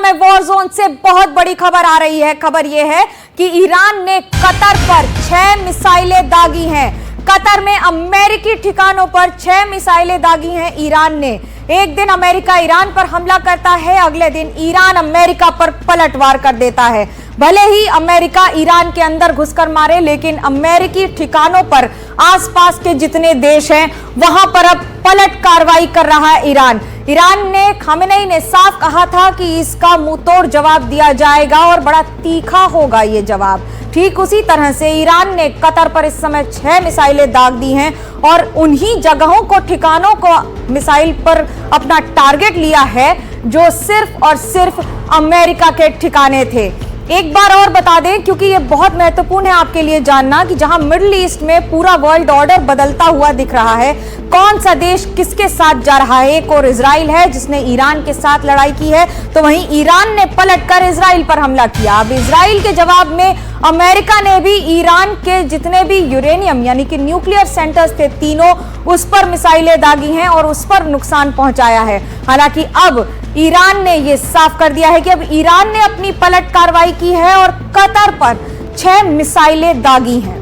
समय war zone से बहुत बड़ी खबर आ रही है। खबर यह है कि ईरान ने कतर पर 6 मिसाइलें दागी हैं। कतर में अमेरिकी ठिकानों पर 6 मिसाइलें दागी हैं ईरान ने। एक दिन अमेरिका ईरान पर हमला करता है, अगले दिन ईरान अमेरिका पर पलटवार कर देता है। भले ही अमेरिका ईरान के अंदर घुसकर मारे, लेकिन अमेरिकी ठिकानों पर आसपास के जितने देश हैं वहां पर अब पलट कार्रवाई कर रहा है ईरान। ईरान ने, खामेनेई ने साफ कहा था कि इसका मुंहतोड़ जवाब दिया जाएगा और बड़ा तीखा होगा ये जवाब। ठीक उसी तरह से ईरान ने कतर पर इस समय 6 मिसाइलें दाग दी हैं और उन्हीं जगहों को, ठिकानों को मिसाइल पर अपना टारगेट लिया है जो सिर्फ और सिर्फ अमेरिका के ठिकाने थे। एक बार और बता दें, क्योंकि ये बहुत महत्वपूर्ण है आपके लिए जानना, कि जहां मिडिल ईस्ट में पूरा वर्ल्ड ऑर्डर बदलता हुआ दिख रहा है, कौन सा देश किसके साथ जा रहा है। एक और इजराइल है जिसने ईरान के साथ लड़ाई की है, तो वहीं ईरान ने पलटकर इजराइल पर हमला किया। अब इजराइल के जवाब में अमेरिका ने भी ईरान के जितने भी यूरेनियम यानी कि न्यूक्लियर सेंटर्स थे तीनों, उस पर मिसाइलें दागी हैं और उस पर नुकसान पहुंचाया है। हालांकि अब ईरान ने यह साफ कर दिया है कि अब ईरान ने अपनी पलट कार्रवाई की है और कतर पर 6 मिसाइलें दागी हैं।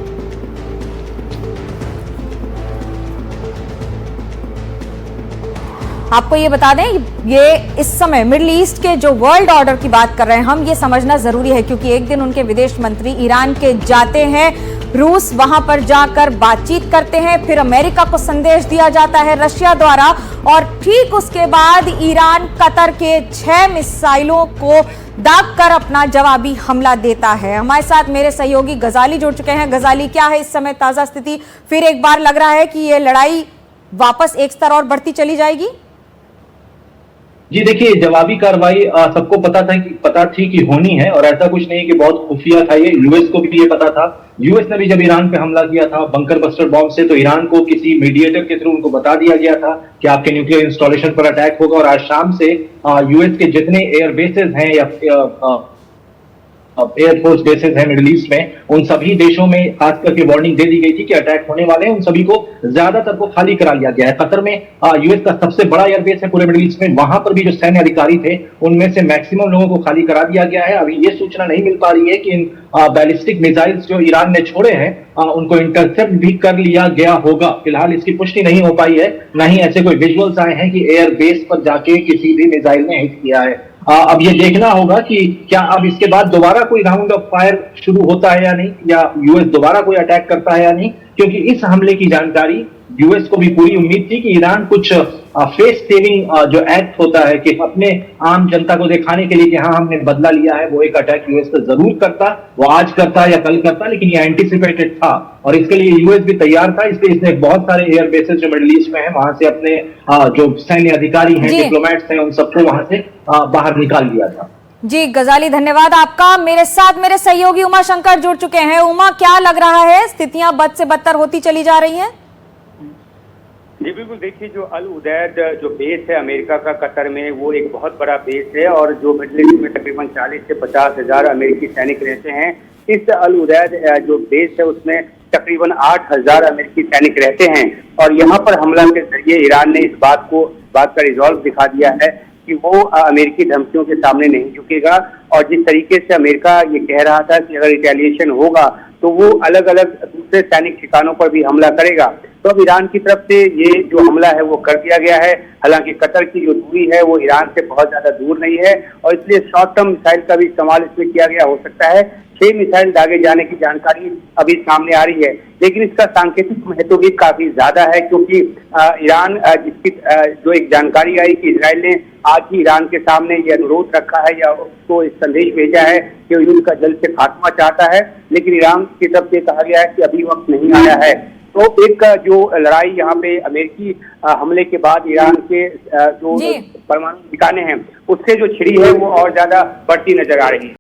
आपको ये बता दें, ये इस समय मिडिल ईस्ट के जो वर्ल्ड ऑर्डर की बात कर रहे हैं हम, ये समझना जरूरी है, क्योंकि एक दिन उनके विदेश मंत्री ईरान के जाते हैं रूस, वहां पर जाकर बातचीत करते हैं, फिर अमेरिका को संदेश दिया जाता है रशिया द्वारा, और ठीक उसके बाद ईरान कतर के 6 मिसाइलों को दाग कर अपना जवाबी हमला देता है। हमारे साथ मेरे सहयोगी गजाली जुड़ चुके हैं। गजाली, क्या है इस समय ताजा स्थिति? फिर एक बार लग रहा है कि ये लड़ाई वापस एक स्तर और बढ़ती चली जाएगी। जी देखिए, जवाबी कार्रवाई सबको पता थी कि होनी है, और ऐसा कुछ नहीं कि बहुत खुफिया था ये। यूएस को भी ये पता था। यूएस ने भी जब ईरान पे हमला किया था बंकर बस्टर बॉम्ब से, तो ईरान को किसी मीडिएटर के थ्रू उनको बता दिया गया था कि आपके न्यूक्लियर इंस्टॉलेशन पर अटैक होगा। और आज शाम से यूएस के जितने एयर बेसेस हैं या एयरफोर्स बेसेस हैं मिडिल ईस्ट में, उन सभी देशों में खास करके वार्निंग दे दी गई थी कि अटैक होने वाले हैं। उन सभी को, ज्यादातर को खाली करा लिया गया है। कतर में यूएस का सबसे बड़ा एयरबेस है पूरे मिडिल ईस्ट में, वहां पर भी जो सैन्य अधिकारी थे उनमें से मैक्सिमम लोगों को खाली करा दिया गया है। अभी ये सूचना नहीं मिल पा रही है कि इन बैलिस्टिक मिसाइल्स जो ईरान ने छोड़े हैं उनको इंटरसेप्ट भी कर लिया गया होगा। फिलहाल इसकी पुष्टि नहीं हो पाई है, न ही ऐसे कोई विजुअल्स आए हैं कि एयरबेस पर जाके किसी भी मिसाइल ने हिट किया है। अब ये देखना होगा कि क्या अब इसके बाद दोबारा कोई राउंड ऑफ फायर शुरू होता है या नहीं, या यूएस दोबारा कोई अटैक करता है या नहीं, क्योंकि इस हमले की जानकारी यूएस को भी पूरी उम्मीद थी कि ईरान कुछ फेस सेविंग जो एक्ट होता है कि अपने आम जनता को दिखाने के लिए कि हाँ हमने बदला लिया है, वो एक अटैक यूएस पर जरूर करता, वो आज करता या कल करता, लेकिन ये एंटिसिपेटेड था और इसके लिए यूएस भी तैयार था। इसलिए इसने बहुत सारे एयर बेसेस जो मिडिल ईस्ट में है वहां से अपने जो सैन्य अधिकारी हैं, डिप्लोमेट्स हैं, उन सबको वहां से बाहर निकाल दिया था। जी गजाली, धन्यवाद आपका। मेरे साथ मेरे सहयोगी उमा शंकर जुड़ चुके हैं। उमा, क्या लग रहा है, स्थितियां बद से बदतर होती चली जा रही हैं? जी बिल्कुल, देखिए जो अल उदैद जो बेस है अमेरिका का कतर में, वो एक बहुत बड़ा बेस है और जो मिडिल ईस्ट में तकरीबन 40 से 50 हजार अमेरिकी सैनिक रहते हैं। इस अल उदैद जो बेस है उसमें तकरीबन 8,000 अमेरिकी सैनिक रहते हैं और यहाँ पर हमला के जरिए ईरान ने इस बात का रिजॉल्व दिखा दिया है कि वो अमेरिकी धमकियों के सामने नहीं झुकेगा। और जिस तरीके से अमेरिका ये कह रहा था कि अगर रिटेलिएशन होगा तो वो अलग अलग दूसरे सैनिक ठिकानों पर भी हमला करेगा, तो अब ईरान की तरफ से ये जो हमला है वो कर दिया गया है। हालांकि कतर की जो दूरी है वो ईरान से बहुत ज्यादा दूर नहीं है और इसलिए शॉर्ट टर्म मिसाइल का भी इस्तेमाल इसमें किया गया हो सकता है। 6 मिसाइल दागे जाने की जानकारी अभी सामने आ रही है, लेकिन इसका सांकेतिक महत्व भी काफी ज्यादा है, क्योंकि ईरान जिसकी जो एक जानकारी आई कि इजराइल ने आज ही ईरान के सामने ये अनुरोध रखा है या उसको इस संदेश भेजा है कि युद्ध का जल्द से खात्मा चाहता है, लेकिन ईरान की तरफ से कहा गया है कि अभी वक्त नहीं आया है। तो एक जो लड़ाई यहाँ पे अमेरिकी हमले के बाद ईरान के जो परमाणु ठिकाने हैं उससे जो छिड़ी है वो और ज्यादा बढ़ती नजर आ रही है।